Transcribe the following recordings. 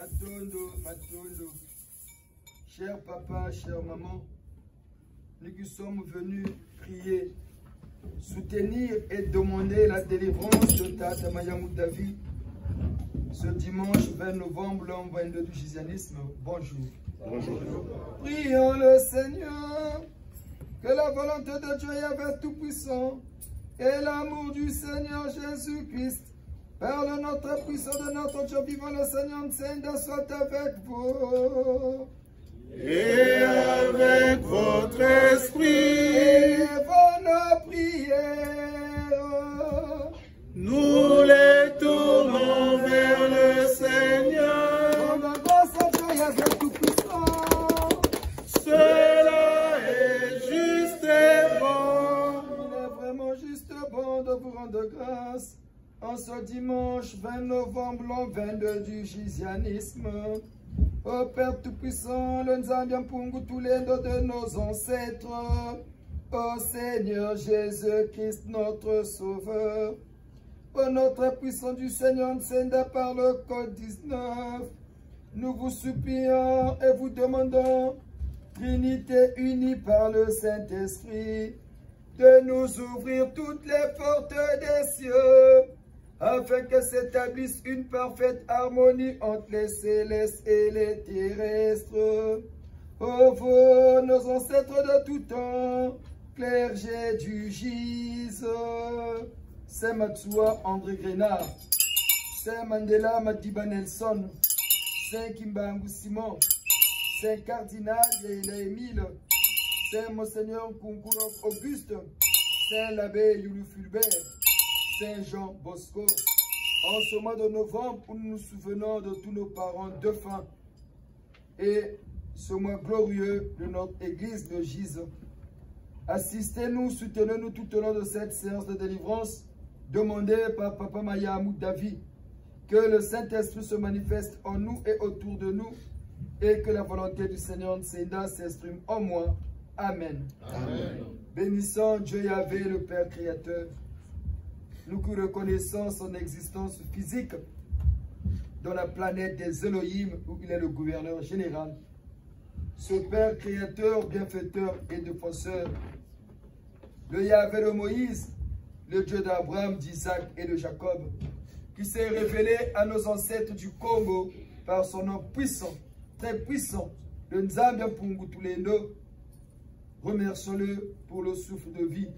Matondo, cher papa, chère maman, nous qui sommes venus prier, soutenir et demander la délivrance de Tata Mayamou David ce dimanche 20 novembre, l'an 22 du Gizianisme. Bonjour. Bonjour. Prions le Seigneur, que la volonté de Dieu Yahvé Tout-Puissant et l'amour du Seigneur Jésus-Christ, par le notre puissant de notre Dieu vivant, le Seigneur Nsenda, soit avec vous. Et avec votre esprit. Élevons nos prières. Nous les tournons vers le Seigneur. Comme un grand Seigneur Yahvé Tout-Puissant. Cela est juste et bon. Il est vraiment juste bon de vous rendre grâce en ce dimanche 20 novembre, l'an 22 du Gizianisme. Ô Père Tout-Puissant, le Nzambiampungu, tous les dos de nos ancêtres. Ô Seigneur Jésus-Christ, notre Sauveur. Ô notre puissant du Seigneur Nsenda par le Code 19. Nous vous supplions et vous demandons, Trinité unie par le Saint-Esprit, de nous ouvrir toutes les portes des cieux, afin que s'établisse une parfaite harmonie entre les célestes et les terrestres. Ô vous, nos ancêtres de tout temps, clergés du Gise, Saint Matsua André Grenard, Saint Mandela Madiba Nelson, Saint Kimbangu Simon, Saint Cardinal Leila Émile, Saint Monseigneur Kunkurov Auguste, Saint l'abbé Youlou Fulbert, Saint Jean Bosco. En ce mois de novembre, où nous nous souvenons de tous nos parents défunts et ce mois glorieux de notre église de Gise, assistez-nous, soutenez-nous tout au long de cette séance de délivrance demandée par Papa Mayamou David. Que le Saint-Esprit se manifeste en nous et autour de nous et que la volonté du Seigneur Nsenda s'exprime en moi. Amen. Amen. Bénissons Dieu Yahvé, le Père Créateur. Nous qui reconnaissons son existence physique dans la planète des Elohim où il est le gouverneur général. Ce Père Créateur, bienfaiteur et défenseur. Le Yahvé de Moïse, le Dieu d'Abraham, d'Isaac et de Jacob, qui s'est révélé à nos ancêtres du Congo par son nom puissant, très puissant, le Nzambiampungu Tulendo. Remercions-le pour le souffle de vie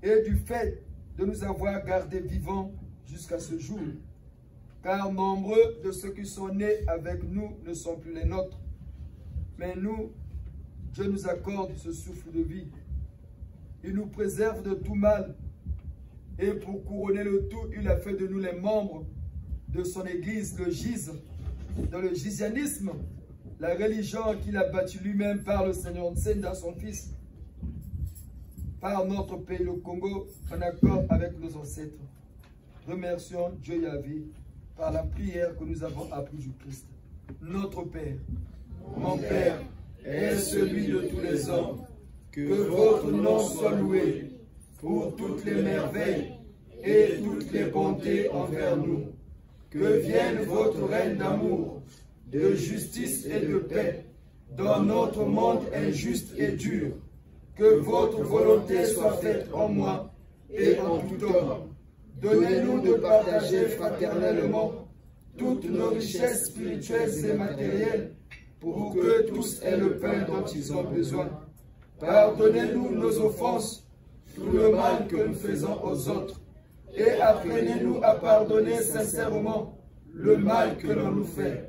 et du fait de nous avoir gardés vivants jusqu'à ce jour. Car nombreux de ceux qui sont nés avec nous ne sont plus les nôtres. Mais nous, Dieu nous accorde ce souffle de vie. Il nous préserve de tout mal. Et pour couronner le tout, il a fait de nous les membres de son église, le Gise, dans le Gizianisme, la religion qu'il a bâtie lui-même par le Seigneur Nsenda, son fils, par notre pays, le Congo, en accord avec nos ancêtres. Remercions Dieu Yahvé par la prière que nous avons appris du Christ. Notre Père, Mon Père est celui de tous les hommes. Que votre nom soit loué pour toutes les merveilles et toutes les bontés envers nous. Que vienne votre règne d'amour, de justice et de paix dans notre monde injuste et dur. Que votre volonté soit faite en moi et en tout homme. Donnez-nous de partager fraternellement toutes nos richesses spirituelles et matérielles pour que tous aient le pain dont ils ont besoin. Pardonnez-nous nos offenses, tout le mal que nous faisons aux autres, et apprenez-nous à pardonner sincèrement le mal que l'on nous fait.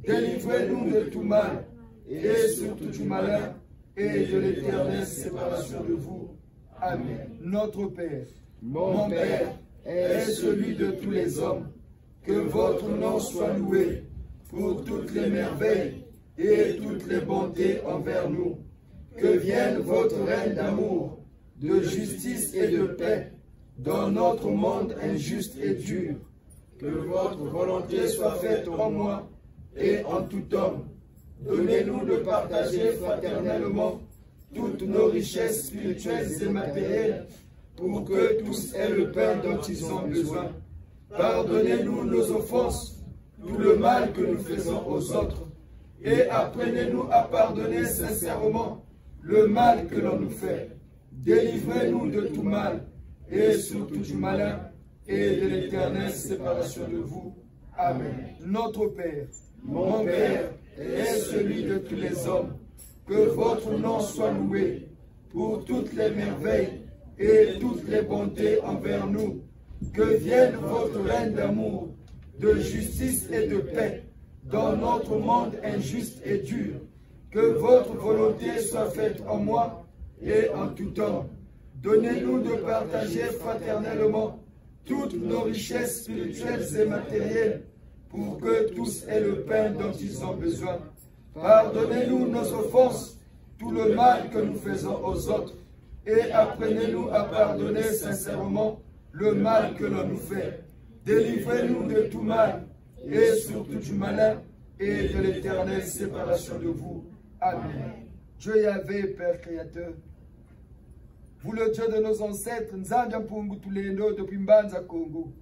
Délivrez-nous de tout mal, et surtout du malin, et de l'éternelle séparation de vous. Amen. notre Père, Mon Père est celui de tous les hommes. Que votre nom soit loué pour toutes les merveilles et toutes les bontés envers nous. Que vienne votre règne d'amour, de justice et de paix dans notre monde injuste et dur. Que votre volonté soit faite en moi et en tout homme. Donnez-nous de partager fraternellement toutes nos richesses spirituelles et matérielles pour que tous aient le pain dont ils ont besoin. Pardonnez-nous nos offenses, tout le mal que nous faisons aux autres. Et apprenez-nous à pardonner sincèrement le mal que l'on nous fait. Délivrez-nous de tout mal, et surtout du malin, et de l'éternelle séparation de vous. Amen. Notre Père, Mon Père est celui de tous les hommes. Que votre nom soit loué pour toutes les merveilles et toutes les bontés envers nous. Que vienne votre règne d'amour, de justice et de paix dans notre monde injuste et dur. Que votre volonté soit faite en moi et en tout homme. Donnez-nous de partager fraternellement toutes nos richesses spirituelles et matérielles pour que tous aient le pain dont ils ont besoin. Pardonnez-nous nos offenses, tout le mal que nous faisons aux autres, et apprenez-nous à pardonner sincèrement le mal que l'on nous fait. Délivrez-nous de tout mal, et surtout du malin, et de l'éternelle séparation de vous. Amen. Dieu Yahvé, Père Créateur, vous le Dieu de nos ancêtres, Nzambia Mpungu Tulendo depuis Mbanza Congo,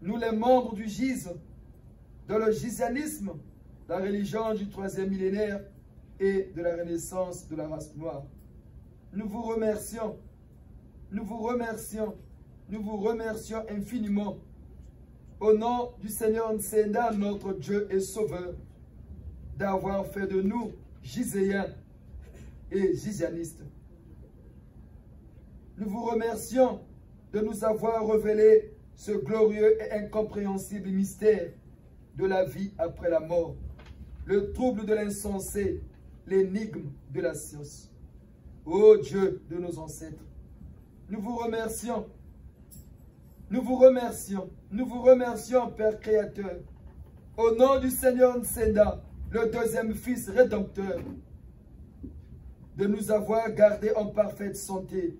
nous les membres du GIZ, dans le gizianisme, la religion du 3e millénaire et de la renaissance de la race noire. Nous vous remercions, nous vous remercions, nous vous remercions infiniment au nom du Seigneur Nsenda, notre Dieu et Sauveur, d'avoir fait de nous Gizéens et gizianistes. Nous vous remercions de nous avoir révélé ce glorieux et incompréhensible mystère de la vie après la mort, le trouble de l'insensé, l'énigme de la science. Ô Dieu de nos ancêtres, nous vous remercions, nous vous remercions, nous vous remercions, Père Créateur, au nom du Seigneur Nsenda, le deuxième Fils rédempteur, de nous avoir gardés en parfaite santé,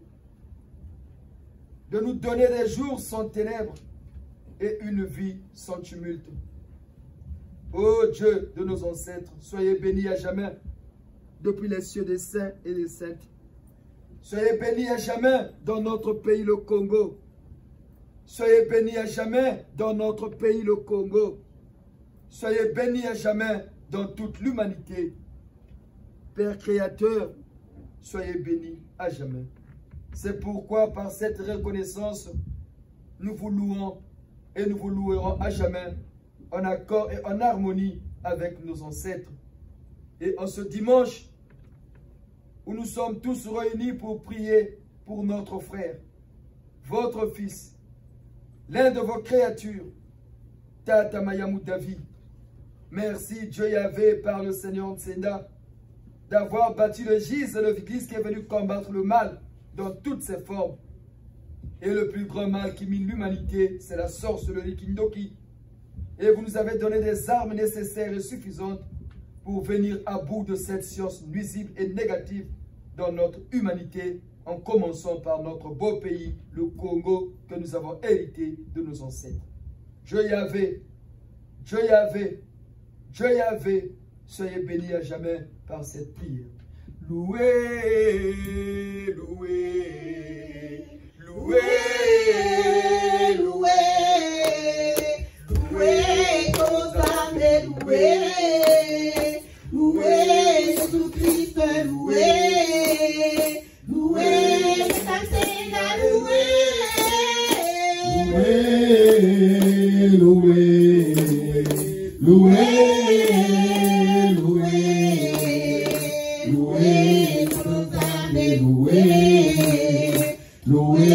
de nous donner des jours sans ténèbres et une vie sans tumulte. Ô Dieu de nos ancêtres, soyez bénis à jamais depuis les cieux des saints et des saintes. Soyez bénis à jamais dans notre pays le Congo. Soyez bénis à jamais dans notre pays le Congo. Soyez bénis à jamais dans toute l'humanité. Père Créateur, soyez bénis à jamais. C'est pourquoi par cette reconnaissance, nous vous louons et nous vous louerons à jamais en accord et en harmonie avec nos ancêtres. Et en ce dimanche, où nous sommes tous réunis pour prier pour notre frère, votre fils, l'un de vos créatures, Tata Mayamou David. Merci Dieu Yahvé par le Seigneur Nsenda d'avoir bâti le GIZ et l'Église qui est venu combattre le mal dans toutes ses formes. Et le plus grand mal qui mine l'humanité, c'est la sorcellerie Kindoki. Et vous nous avez donné des armes nécessaires et suffisantes pour venir à bout de cette science nuisible et négative dans notre humanité, en commençant par notre beau pays, le Congo, que nous avons hérité de nos ancêtres. Dieu Yahvé, Dieu Yahvé, Dieu Yahvé, soyez bénis à jamais par cette prière. Loué, loué, loué, loué, loué, consacré, loué, loué, Jésus-Christ, loué, loué, Saint-Seigneur, loué, loué, loué, loué. Loué,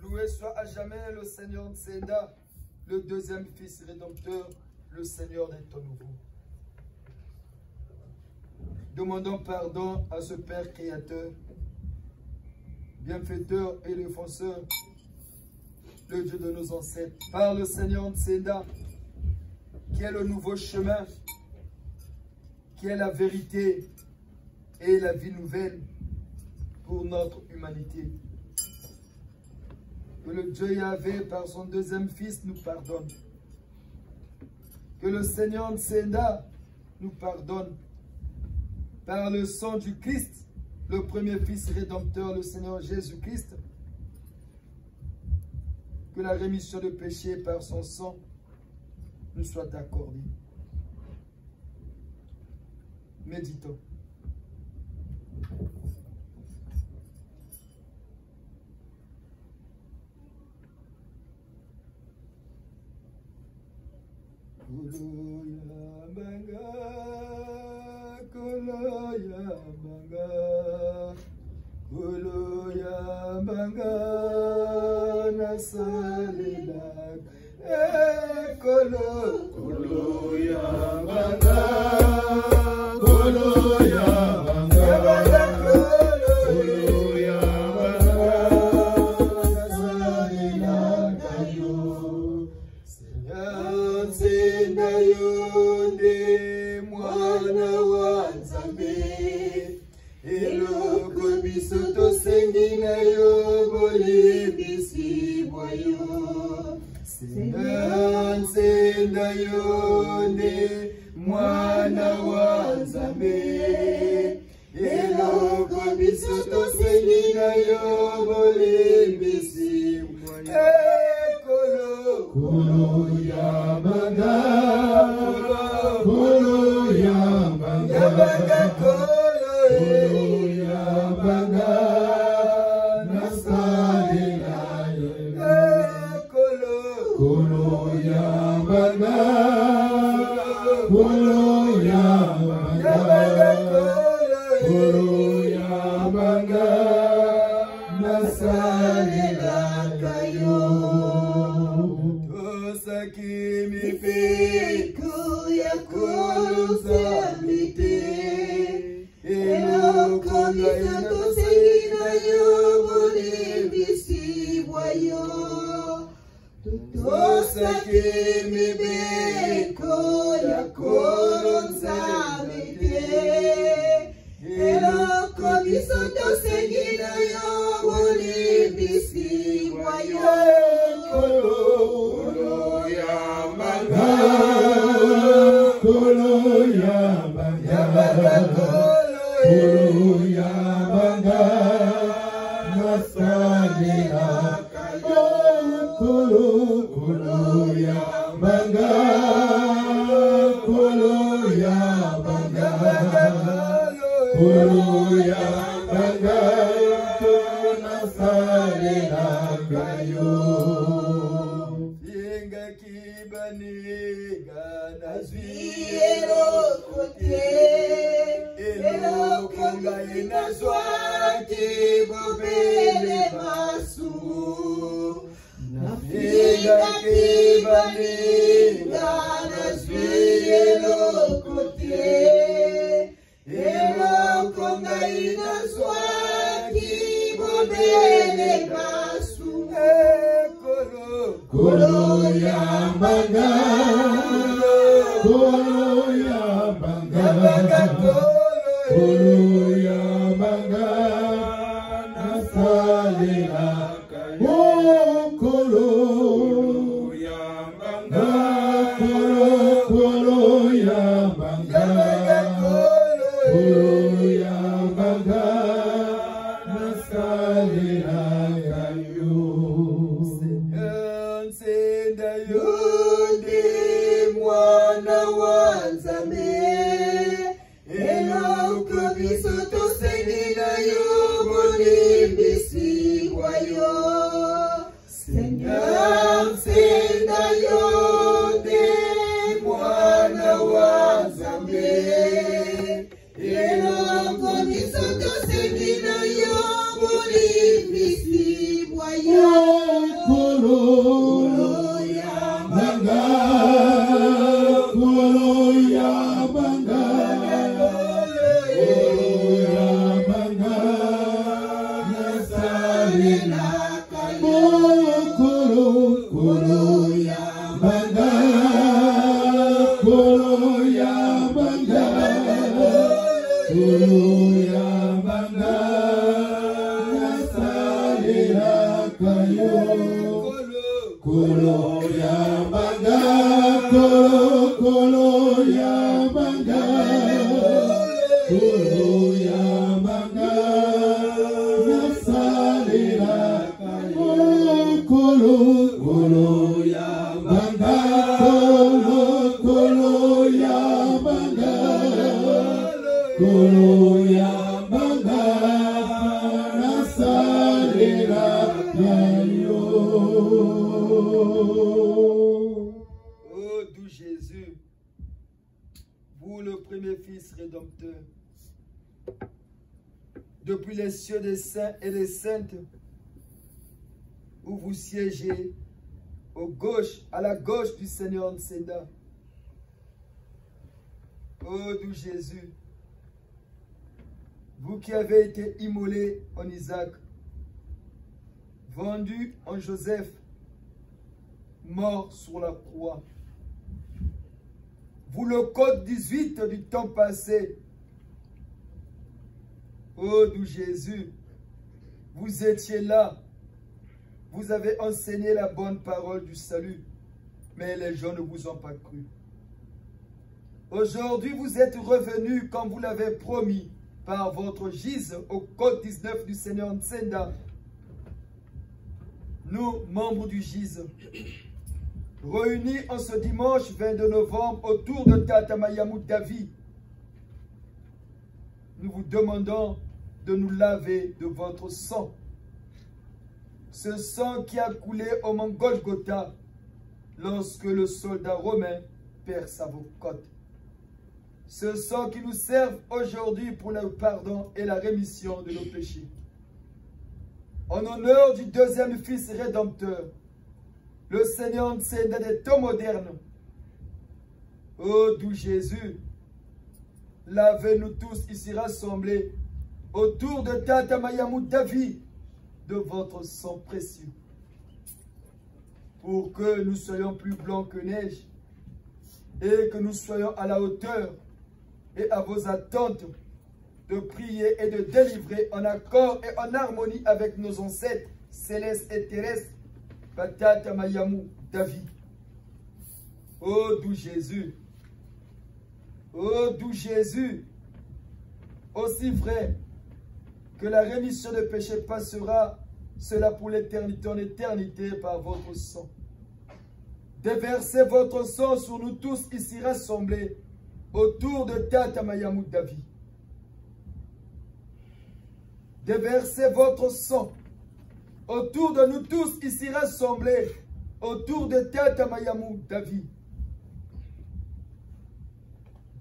Loué soit à jamais le Seigneur Nzenda, le deuxième fils rédempteur, le Seigneur des temps nouveaux. Demandons pardon à ce Père créateur, bienfaiteur et défenseur, le Dieu de nos ancêtres, par le Seigneur Nzenda, qui est le nouveau chemin, qui est la vérité et la vie nouvelle pour notre humanité. Que le Dieu Yahvé, par son deuxième fils, nous pardonne. Que le Seigneur Nzenda nous pardonne. Par le sang du Christ, le premier fils rédempteur, le Seigneur Jésus-Christ. Que la rémission de péché par son sang nous soit accordée. Méditons. Koloya banga nasalilak koloya banga nasalilak Seigneur senda yonde mwana wa Nzambe eloko biso tosengi na yo bolimbisi ekolo kolo ya banga kolo ya banga kolo ya banga nasalela kolo ya banga kolo ya banga kolo ya banga nasalela kayo tosaki mipeko ya kolo Nzambe eloko biso tosengi na yo bolimbisi bwa yo tosaki mibeko ya kolo Nzambe eloko biso tosengi na yo bolimbisi bwa yo kolo ya banga kolo ya banga kolo ya banga nasalela kolo ya banga kolo ya banga kolo ya banga nasalela kayo yenga kibaniga nazwi eloko ngai nazwaki bobele masumu nafinga kibaniga nazwi eloko ngai nazwaki bobele masumu kolo ya banga kolo ya banga kolo ya banga nasalela kolo ya banga kolo ya banga kolo ya banga nasalela kayo senda yonde mwana wa Nzambe eloko biso tosengi na yo bolimbisi bwa yo Seigneur senda yonde mwana wa Nzambe eloko biso tosengi na yo bolimbisi bwa yo kolo ya banga kolo ya banga kolo ya banga nasalela kolo ya banga kolo ya banga kolo ya banga nasalela kayo kolo ya banga kolo ya banga kolo ya banga nasalela kolo ya banga kolo ya banga kolo ya banga nasalela kayo. Oh doux Jésus, vous le premier Fils rédempteur, depuis les cieux des saints et des saintes, où vous siégez à la gauche du Seigneur Nsenda. Oh doux Jésus, vous qui avez été immolé en Isaac, vendu en Joseph, mort sur la croix. Vous le code 18 du temps passé. Oh doux Jésus, vous étiez là. Vous avez enseigné la bonne parole du salut. mais les gens ne vous ont pas cru. Aujourd'hui, vous êtes revenus comme vous l'avez promis par votre gise au code 19 du Seigneur Ntsenda. Nous, membres du gise, réunis en ce dimanche 22 novembre autour de Tata Mayamou Davi, nous vous demandons de nous laver de votre sang. Ce sang qui a coulé au mont Golgotha lorsque le soldat romain perça vos côtes. Ce sang qui nous sert aujourd'hui pour le pardon et la rémission de nos péchés. En honneur du deuxième Fils rédempteur, le Seigneur Ntsenda des temps modernes, ô doux Jésus, lavez-nous tous ici rassemblés autour de Tata Mayamou Davi de votre sang précieux, pour que nous soyons plus blancs que neige et que nous soyons à la hauteur et à vos attentes de prier et de délivrer en accord et en harmonie avec nos ancêtres célestes et terrestres, Tata Mayamou Davi. Ô doux Jésus, ô doux Jésus, aussi vrai que la rémission des péchés passera, cela pour l'éternité en éternité par votre sang. Déversez votre sang sur nous tous ici rassemblés autour de Tata Mayamou Davi. Déversez votre sang autour de nous tous ici rassemblés autour de Tata Mayamou Davi.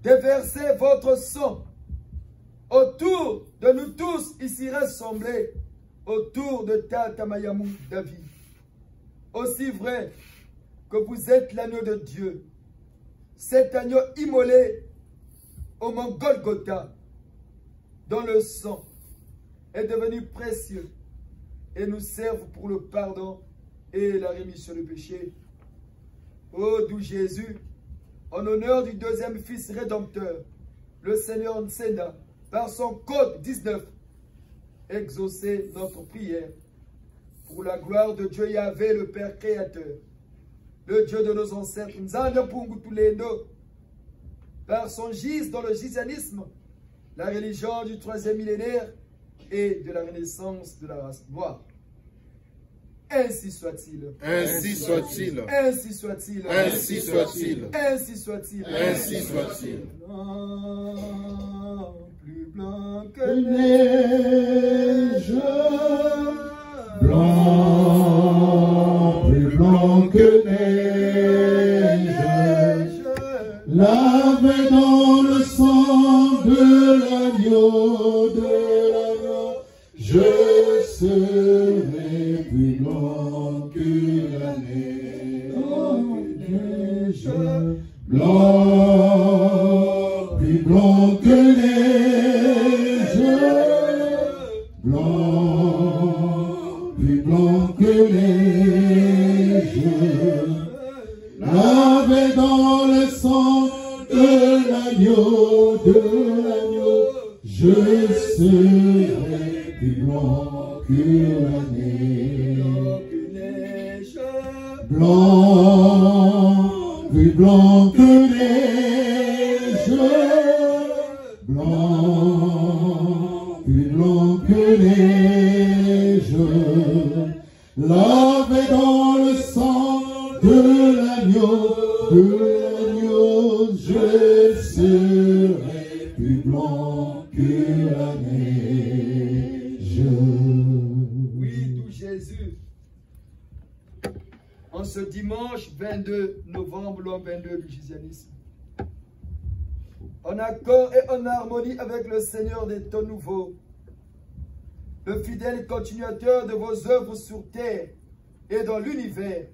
Déversez votre sang autour de nous tous ici rassemblés autour de Tata Mayamou Davi. Aussi vrai que vous êtes l'agneau de Dieu, cet agneau immolé au mont Golgotha, dont le sang est devenu précieux et nous serve pour le pardon et la rémission du péché. Ô doux Jésus, en honneur du deuxième Fils rédempteur, le Seigneur Ntsenda, par son code 19, exaucez notre prière pour la gloire de Dieu Yahvé, le Père créateur, le Dieu de nos ancêtres, Nzanda Pungu Tulendo, par son gise dans le gisanisme, la religion du 3e millénaire et de la renaissance de la race noire. Ainsi soit-il. Ainsi soit-il. Ainsi soit-il. Ainsi soit-il. Ainsi soit-il. Ainsi soit-il. Plus blanc que neige, blanc, plus blanc que neige, lavé dans le sang de l'agneau, je serai plus blanc que la neige, blanc, plus blanc que neige, blanc, plus blanc que neige, lavé dans le sang de l'agneau, je serai plus blanc que la neige, blanc, plus blanc que neige, blanc, plus blanc que neige, lavé dans le sang de l'agneau, je serai plus blanc que la neige. Oui, doux Jésus, en ce dimanche 22 novembre, l'an 22 du gisanisme, en accord et en harmonie avec le Seigneur des temps nouveaux, le fidèle continuateur de vos œuvres sur terre et dans l'univers,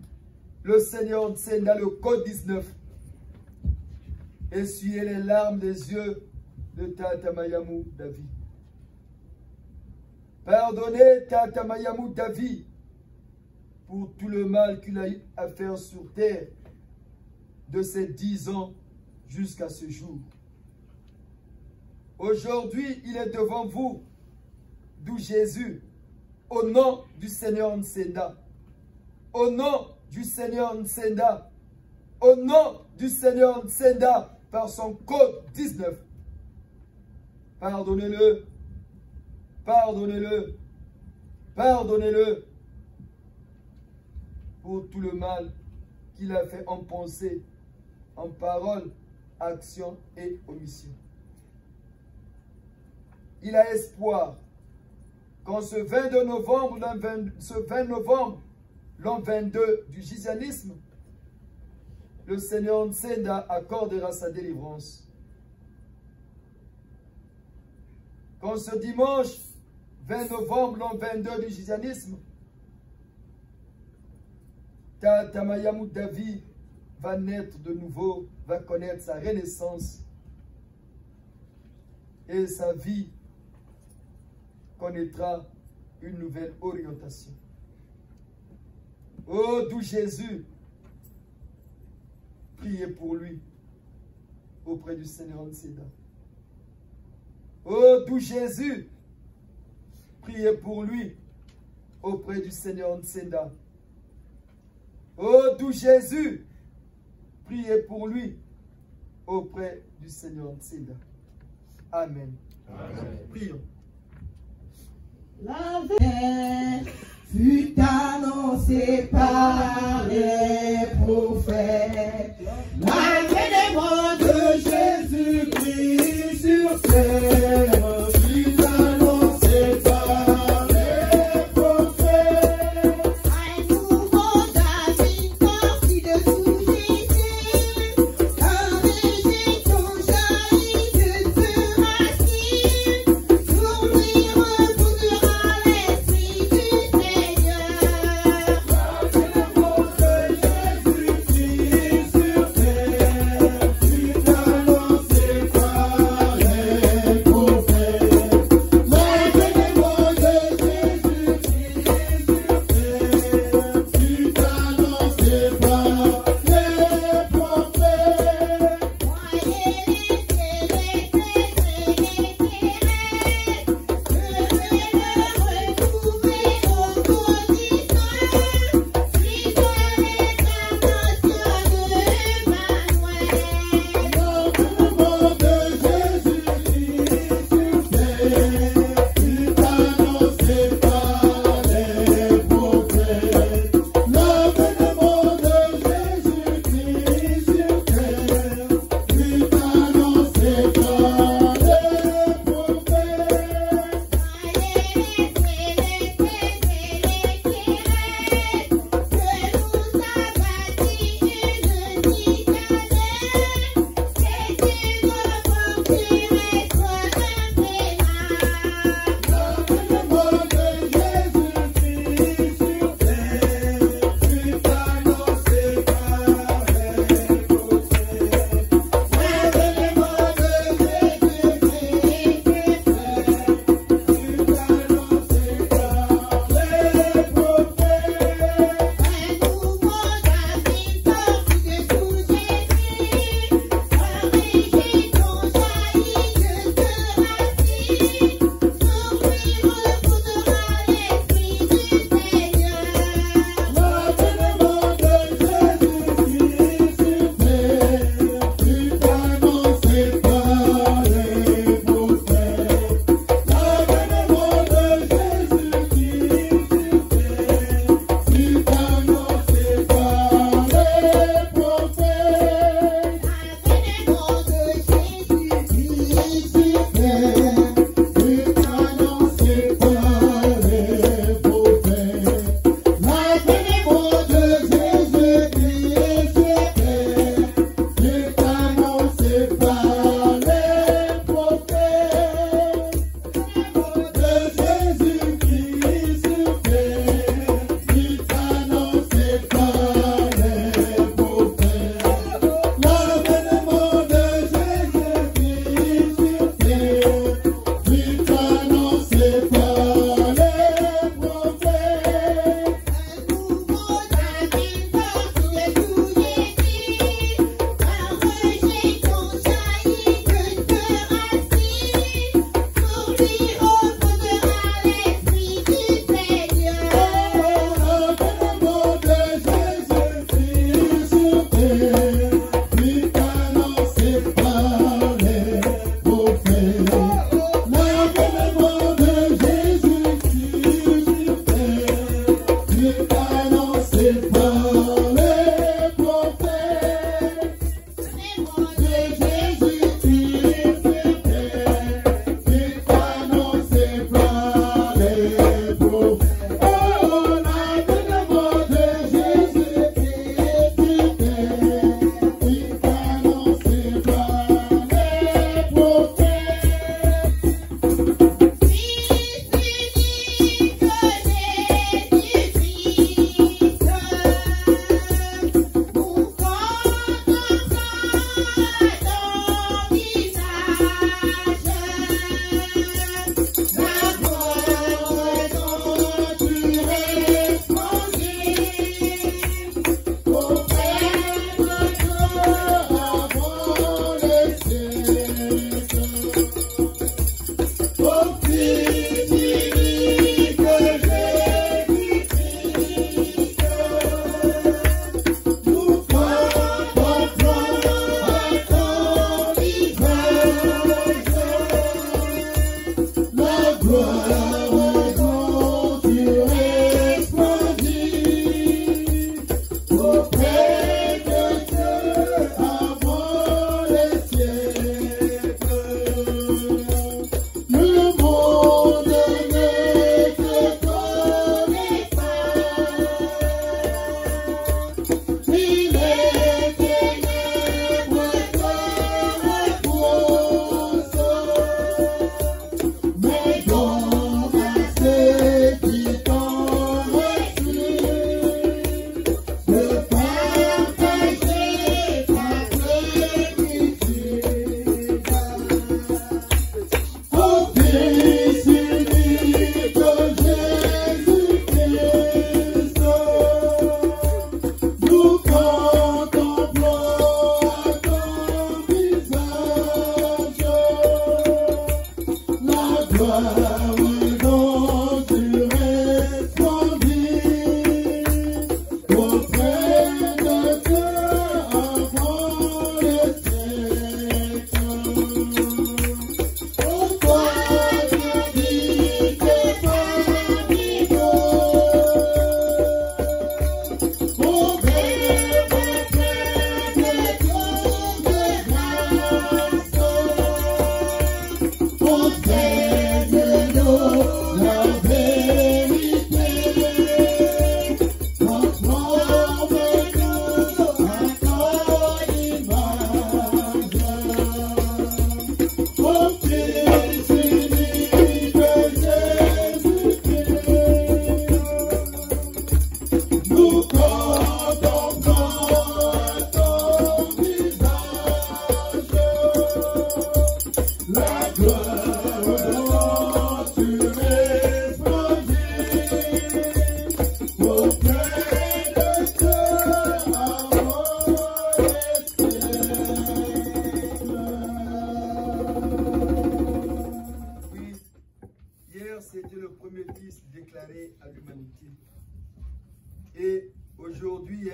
le Seigneur Ntsenda, le code 19, essuyez les larmes des yeux de Tata Mayamou Davi. Pardonnez Tata Mayamou Davi pour tout le mal qu'il a eu à faire sur terre de ses 10 ans jusqu'à ce jour. Aujourd'hui, il est devant vous, d'où Jésus, au nom du Seigneur Ntsenda. Au nom du Seigneur Ntsenda, au nom du Seigneur Ntsenda par son code 19. Pardonnez-le. Pardonnez-le. Pardonnez-le pour tout le mal qu'il a fait en pensée, en parole, action et omission. Il a espoir qu'en ce 22 novembre, l'an 22 du Gizianisme, le Seigneur Ntsenda accordera sa délivrance. Qu'en ce dimanche 20 novembre, l'an 22 du Gizianisme, Tamayamu David va naître de nouveau, va connaître sa renaissance et sa vie connaîtra une nouvelle orientation. Oh, doux Jésus, priez pour lui auprès du Seigneur Ntsenda. Oh, doux Jésus, priez pour lui auprès du Seigneur Ntsenda. Oh, doux Jésus, priez pour lui auprès du Seigneur Ntsenda. Amen. Amen. Prions. La vie fut annoncée par les prophètes. L'avènement de Jésus-Christ sur terre fut annoncé par les prophètes. Un nouveau David sortit de tout Jésus, un végétaux jaillit de ce racine, pour lui reposera l'esprit du Seigneur. L'avènement de Jésus-Christ sur terre fut annoncé par les prophètes.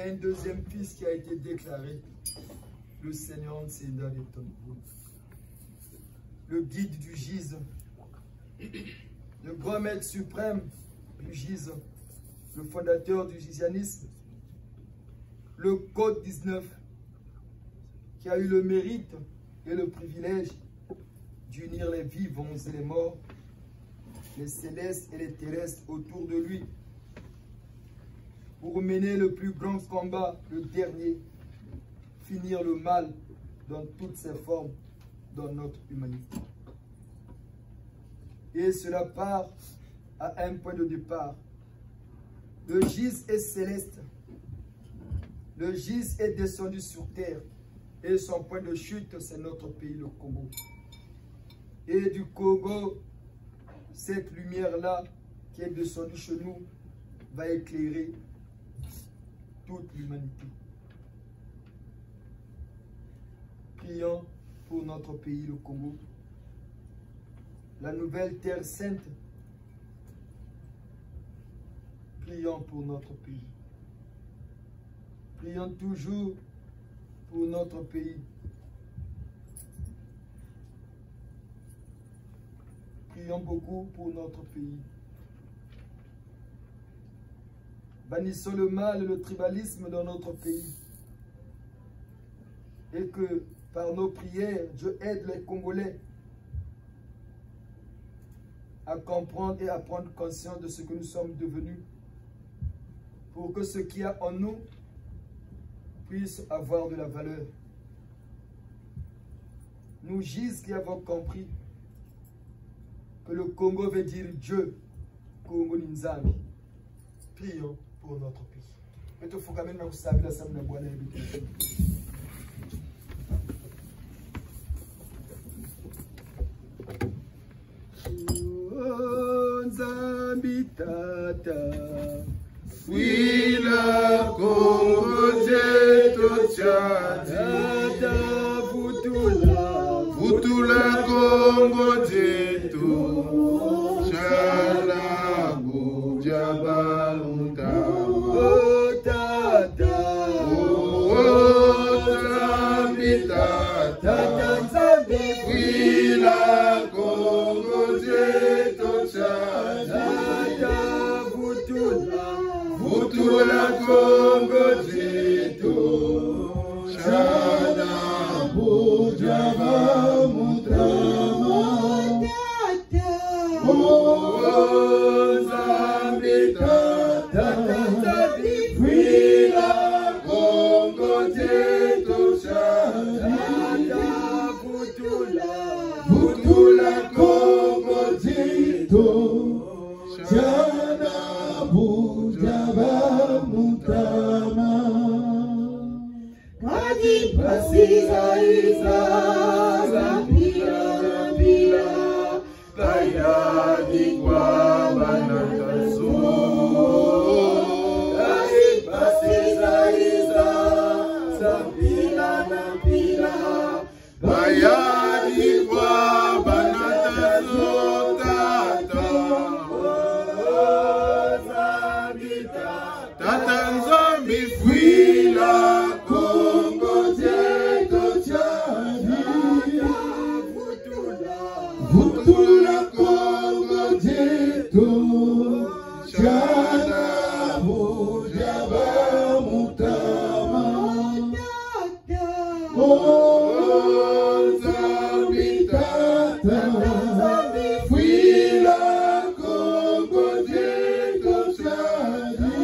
un deuxième fils qui a été déclaré. Le Seigneur Nsenda de Tongo. Le guide du Gise. Le grand maître suprême du Gise. Le fondateur du gisianisme. Le Code 19 qui a eu le mérite et le privilège d'unir les vivants et les morts, les célestes et les terrestres autour de lui, pour mener le plus grand combat, le dernier, finir le mal dans toutes ses formes dans notre humanité. Et cela part à un point de départ. Le Gise est céleste. Le Gise est descendu sur terre. Et son point de chute, c'est notre pays, le Congo. Et du Congo, cette lumière-là qui est descendue chez nous va éclairer toute l'humanité. Prions pour notre pays, le Congo. La nouvelle terre sainte. Prions pour notre pays. Prions toujours pour notre pays. Prions beaucoup pour notre pays. Bannissons le mal et le tribalisme dans notre pays. Et que par nos prières, Dieu aide les Congolais à comprendre et à prendre conscience de ce que nous sommes devenus, pour que ce qu'il y a en nous puisse avoir de la valeur. Nous Gise qui avons compris que le Congo veut dire Dieu, Congo Ninzami. Prions pour notre pays. Mais il faut quand même nous savoir la semaine de Nzambi tata Wila Congo zetu tata Vutula Congo zetu Chala Bujaba tata Nzambi tata Wila Congo zetu Chala Vutula Congo zetu Shana Bujaba Mutama Nzambi tata Wila Congo zetu Shana Vutula Congo zetu Shana Bujaba Mutama Kadi Pasisa Isa Zapila Kayadi kwa banatazo Kadi Pasisa Isa Zapila Kayadi kwa banatazo tata Tata Nzambi Fwila Congo zetu chani Vutula Congo zetu Chana Bujaba Mutama Nzambi tata Fwila Congo zetu chani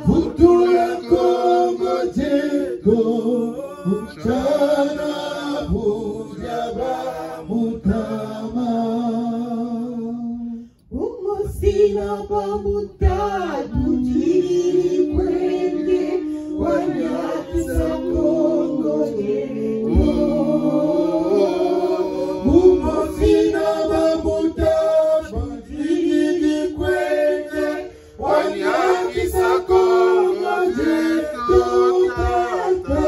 Vutula Congo zetu Chana Bujaba Mutama Umusina Bamutatu Jiri Kwende Wanyakisa Kongo Umusina Bamutatu Jiri Kwende Wanyakisa Kongo zetu tata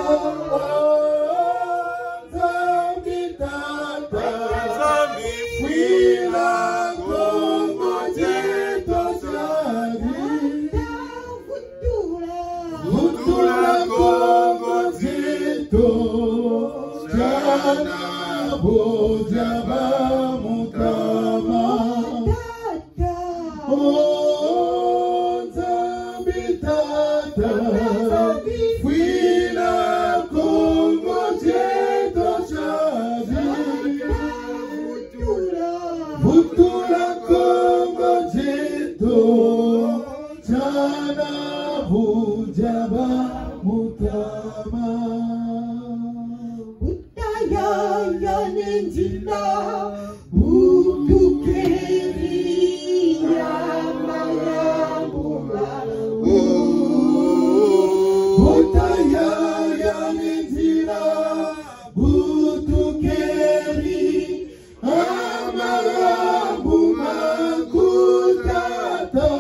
Chana Bojaba Mutama Oh Nzambi Tata Fuila Kongo Jeto Chavi Butula Kongo Jeto Chana Bojaba Mutama Utaya Yanenjina Butukeri Yamalambula Utaya Yanenjina Butukeri Yamalambula Kutata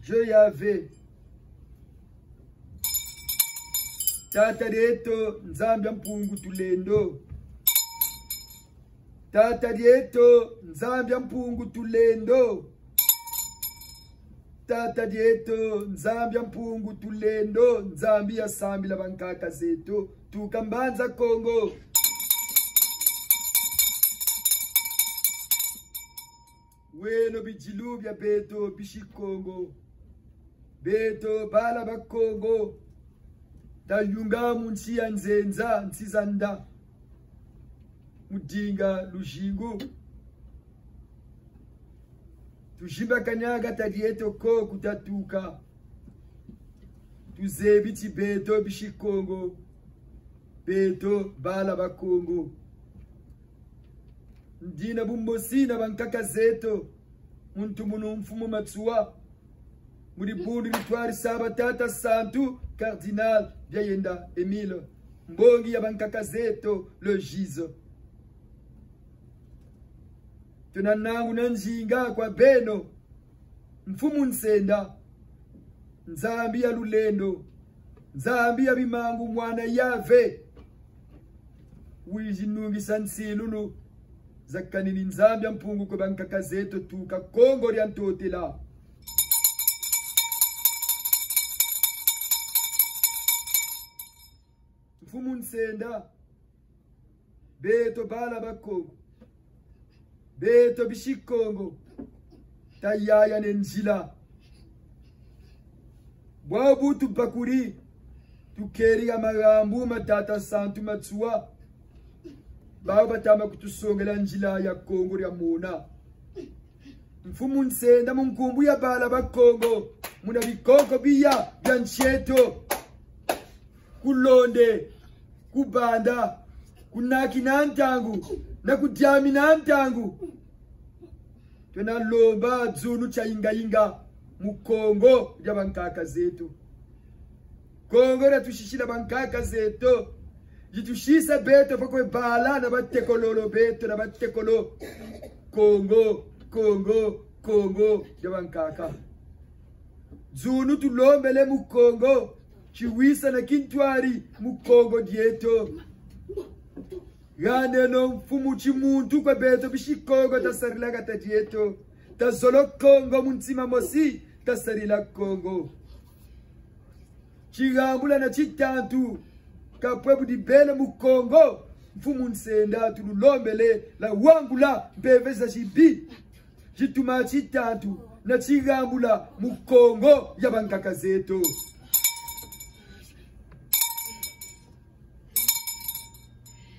Dieu Yahvé, Tata Dieto Nzambi Mpungu Tulendo, Tata Dieto Nzambi Mpungu Tulendo, Tata Dieto Nzambi Mpungu Tulendo, Nzambi ya sambi la bankaka zetu tukambanza Kongo. Weno bijilu bya beto bishikongo, beto bala bakongo, tayunga munsi ya nzenza nsizanda, mudinga lushingu, tujimba kanyaga tadieto ko kutatuka, tuzebiti beto bishikongo, beto bala bakongo. Ndina bumbosina bankaka zeto muntu munu mfumu matsuwa muri bundu litwari saba tata santu cardinal Byayenda Emile mbongi ya bankaka zeto le gizo tunanangu nanjinga kwa beno mfumu nsenda Nzambi ya lulendo Nzambi ya bimangu mwana Yahvé wijinungisa nsilulu zakanini Nzambi Mpungu kwa bankaka zetu tuka Kongo lya ntotela. Mfumu nsenda beto bala bakongo, beto bishikongo tayaya nenjila bwabutu bakuri tukeri amagambu matata santu matsuwa bao batama kutusongela njila ya Kongo ya mona. Mfumu nsenda munkumbu ya bala bakongo muna bikoko biya bya ncheto kulonde kubanda kunaki na ntangu na kudyami na ntangu tuna lomba zunu cha inga mu Kongo ya bankaka zetu. Kongo na tushishila bankaka zetu jitushisa beto pakwe bala na batekololo beto na batekolo Kongo ya bankaka zunu tulombele mu Kongo chiwisa na kintwari mu Kongo dieto gane no mfumu chimuntu kwa beto bishikongo tasarila gata dieto tazolo Kongo muntima mosi tasarila Kongo chigambula na chitantu kapwebu di bele mu Kongo mfumu nsenda tululombele la wangula mbeveza chibi jituma chitantu na chigambula mu Kongo ya bankaka zetu.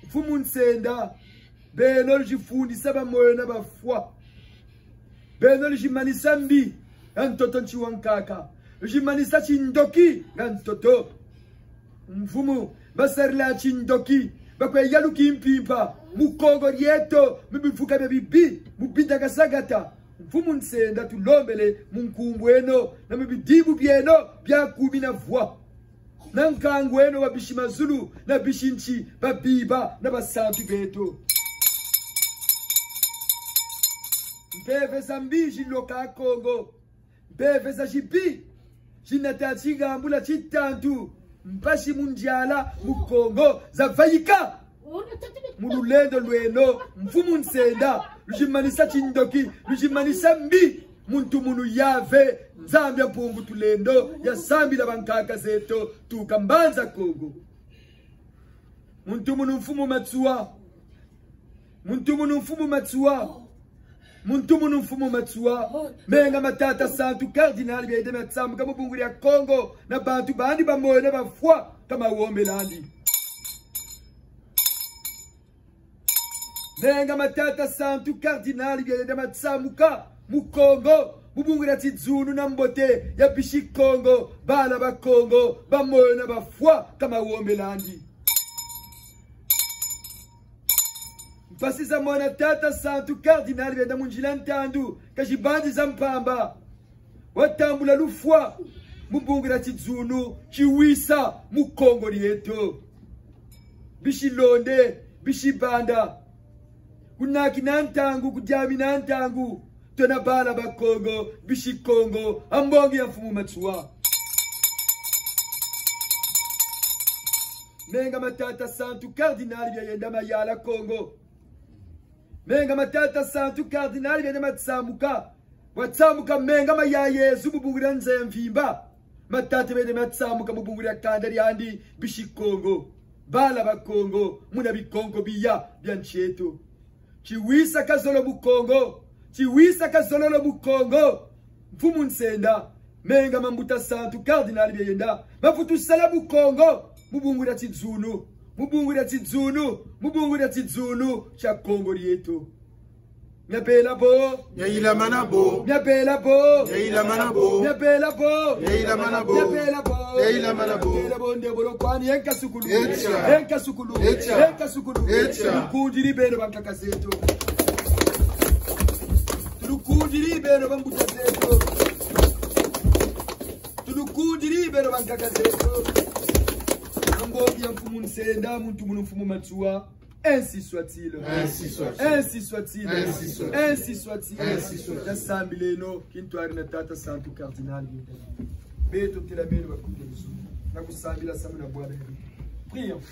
Mfumu nsenda beno jifundisa bamoyo na bafwa beno jimanisa mbi ntoto nchiwankaka jimanisa chindoki ntoto mfumu basarila chindoki bakwe yaluki mpimpa mu Kongo rieto mibifuka bebibi mubinda gasagata mfumu nsenda tulombele munkumbweno na mibidibu bieno bya kumi na vwa nankangweno babishima Zulu na bishinchi babiba na basantu beto mbeve za mbiji loka Kongo mbeve za jibi jinata chigambula chitantu mpashi mundiala mu Kongo za vayika mululendo lweno mfumu nsenda lujimanisa chindoki lujimanisa mbi muntu munu yave nzambia mpungu tulendo ya sambi la bankaka zeto tukambanza Kongo muntu munu mfumu matsua muntu munu mfumu matsua menga matata santu kardinali bya idema tsamu kama bunguri ya Kongo na bantu bandi bamoyo na bafwa kama uomelandi menga matata santu kardinali bya idema tsamu ka mu Kongo mubungura tizunu na mbote ya bishi Kongo bala ba Kongo bamoyo na bafwa kama uomelandi mpasi za mwana tata santu kardinali bya munjila ntandu kajibandi za mpamba watambula lufwa mubungura tizunu chiwisa mu Kongo rieto bishi londe bishi banda kunaki na ntangu kujami na ntangu tona bala ba Kongo bishi Kongo ambongi ya mfumu matsua menga matata santu kardinali bya yenda mayala Kongo menga matata santu kardinali bya matsamuka watsamuka menga maya Yesu bubungura nze mvimba matata bya matsamuka bubungura kandari handi bishi Kongo bala ba Kongo muna bikongo biya bya ncheto chiwisa kazolo mu Kongo chiwisa kazololo mu Kongo mfumu nsenda menga mambuta santu kardinali bya yenda mafutu sala mu Kongo mubungura tizunu cha Kongo rieto nyabela bo Yaila manabo nyabela bo Yaila manabo nyabela bo Yaila manabo nyabela bo Yaila manabo nyabela bo ndeboro kwani yenka sukulu Echa. yenka sukulu Echa. yenka sukulu Echa. kudiri beno bankaka zetu tulukudiri beno bambuta zetu tulukudiri beno bankaka zetu ambongi ya mfumu nsenda muntu munu mfumu matsua ainsi soit-il Ainsi soit-il. ainsi soit-il Ainsi soit-il. ainsi soit-il Ainsi soit-il. na sambileno kintwari na tata santu kardinali beto tilameni bakutezo na kusambila samu na bwana prions.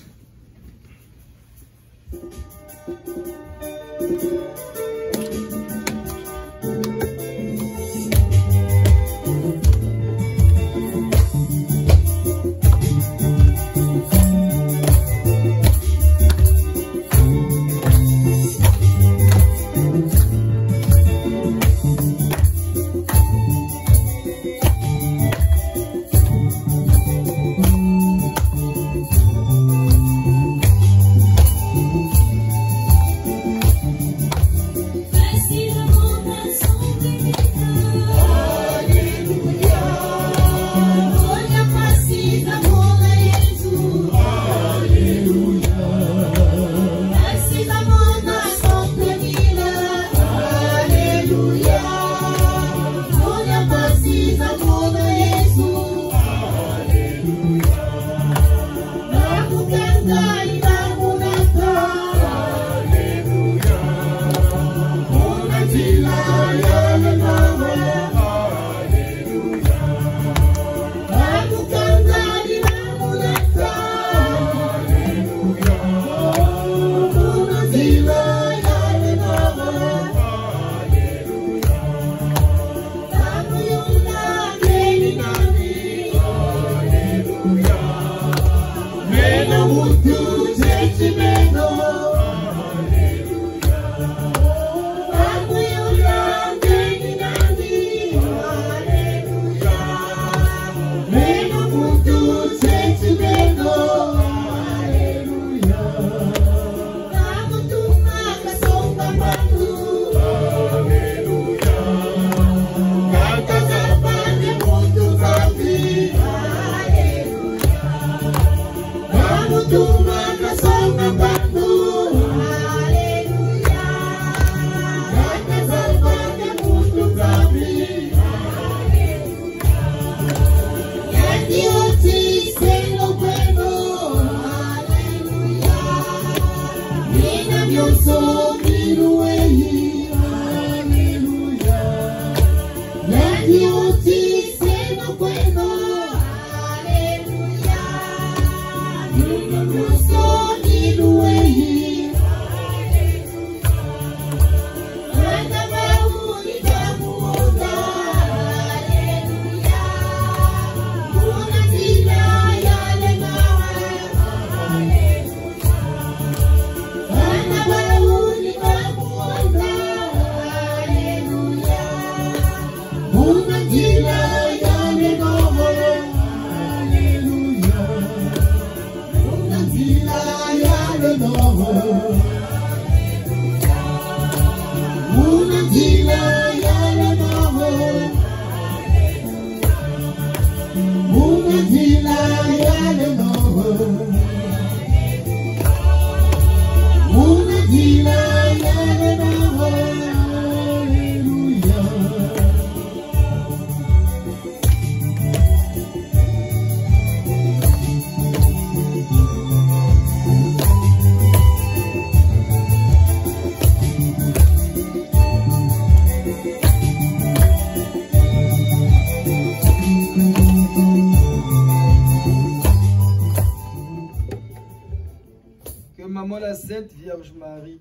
La Sainte Vierge Marie,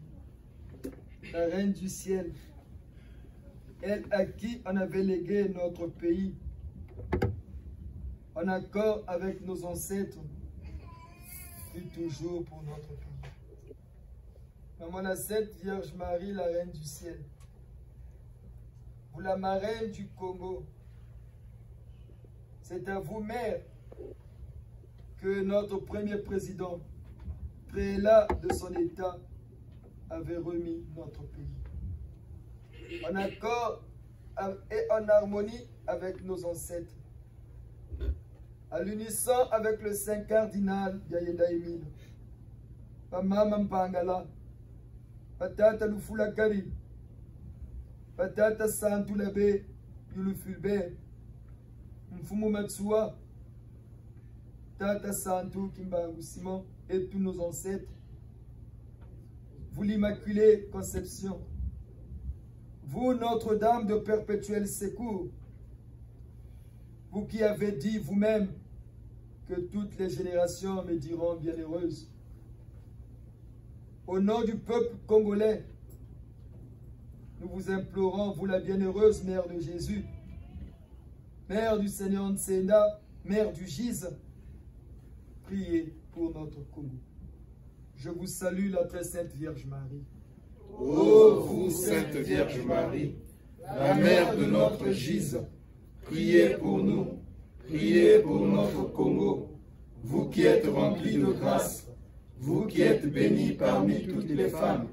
la Reine du ciel, elle à qui on avait légué notre pays, en accord avec nos ancêtres, et toujours pour notre pays. Maman la Sainte Vierge Marie, la Reine du ciel, vous la marraine du Congo, c'est à vous, Mère, que notre premier président, prélat de son état, avait remis notre pays. En accord et en harmonie avec nos ancêtres. À l'unisson avec le Saint cardinal Yayenda Emile. Mama Mpangala. Patata Lufula Kari. Patata Santu Labe Yulu Fulbert. Mfumu Matsua. Tata Santu Kimbangu Simon. Et tous nos ancêtres, vous l'Immaculée Conception, vous Notre-Dame de perpétuel secours, vous qui avez dit vous-même que toutes les générations me diront bienheureuse. Au nom du peuple congolais, nous vous implorons, vous la bienheureuse Mère de Jésus, Mère du Seigneur Ntsenda, Mère du Gise, priez pour notre Congo. Je vous salue, la très sainte Vierge Marie. Ô vous, Sainte Vierge Marie, la Mère de notre Gise, priez pour nous, priez pour notre Congo, vous qui êtes remplis de grâce, vous qui êtes bénie parmi toutes les femmes,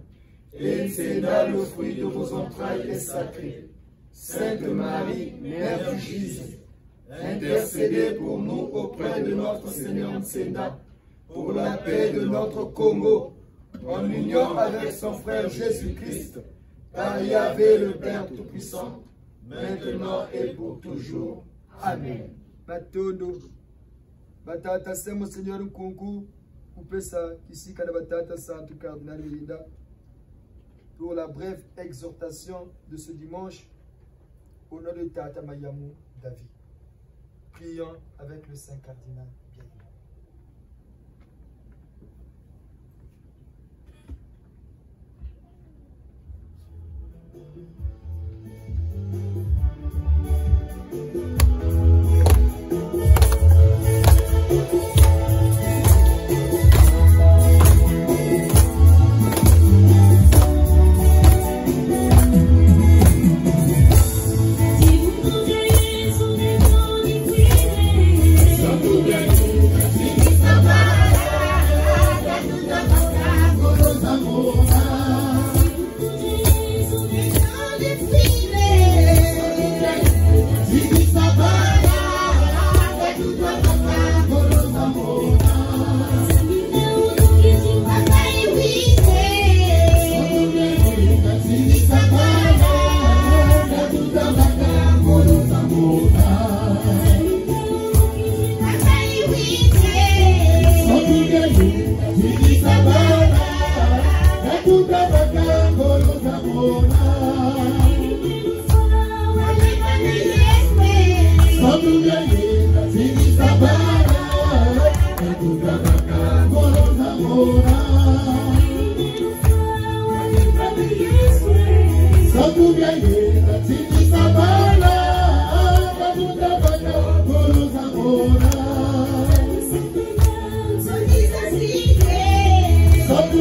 et Ntsenda, le fruit de vos entrailles, est sacré. Sainte Marie, Mère du Gise, intercédez pour nous auprès de notre Seigneur Ntsenda, pour la paix de notre Congo, en union avec son frère Jésus-Christ, par Yahvé le Père Tout-Puissant, maintenant et pour toujours. Amen. Batondo, batata semo Seigneur Nkunku, kupesa kisika na batata Santu Cardinal Melinda, pour la brève exhortation de ce dimanche, au nom de Tata Mayamou David. Prions avec le Saint Cardinal.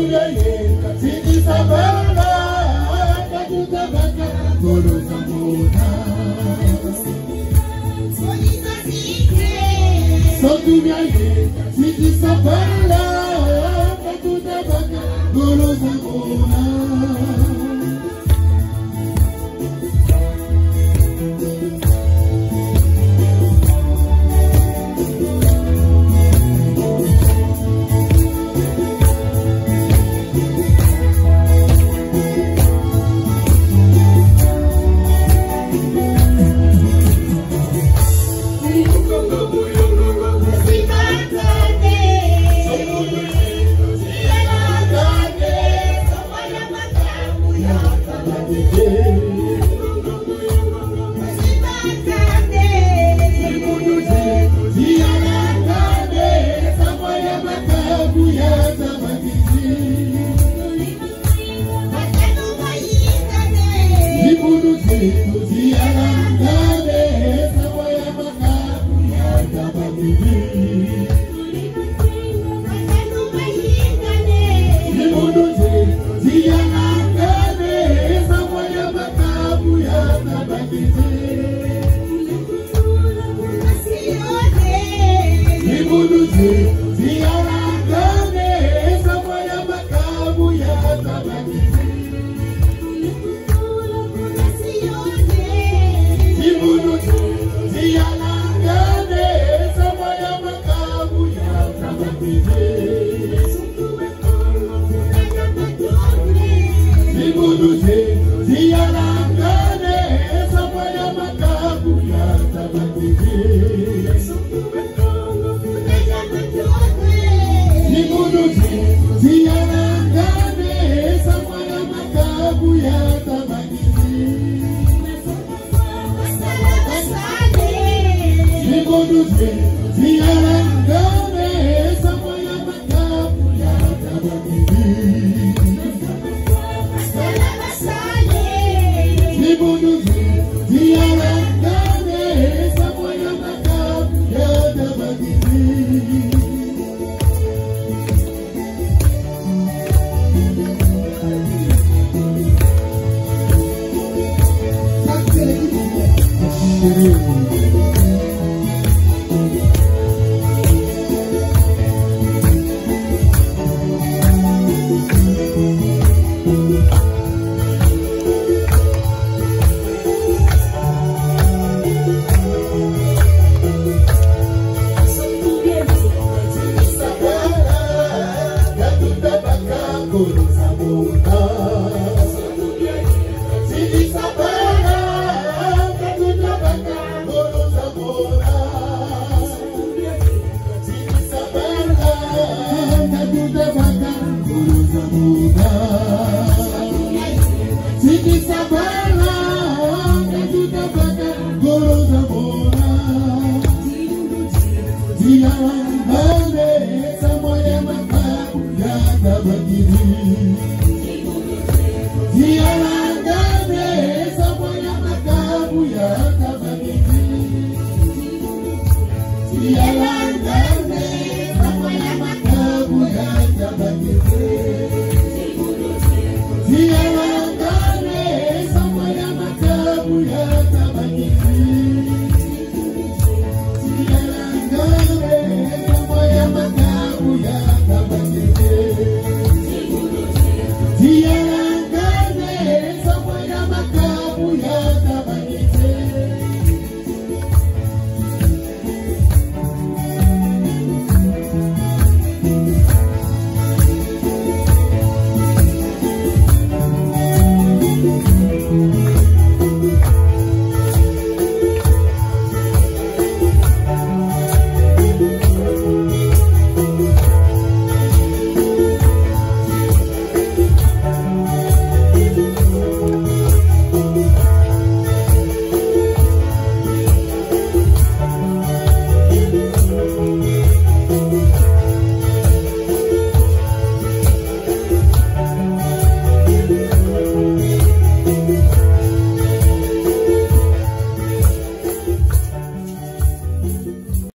Yeah.